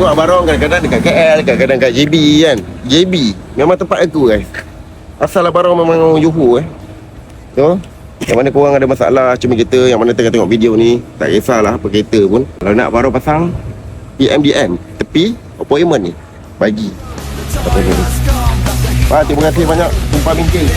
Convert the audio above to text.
tengok Barong kadang-kadang dekat KL, kadang-kadang kat JB kan. JB memang tempat aku guys. Asal Barong memang Johor tu. Yang mana korang ada masalah cuma kereta, yang mana tengah tengok video ni, tak kisahlah apa kereta pun, kalau nak Barong pasang PMDM tepi appointment ni bagi. Terima kasih banyak Tumpah Bingking.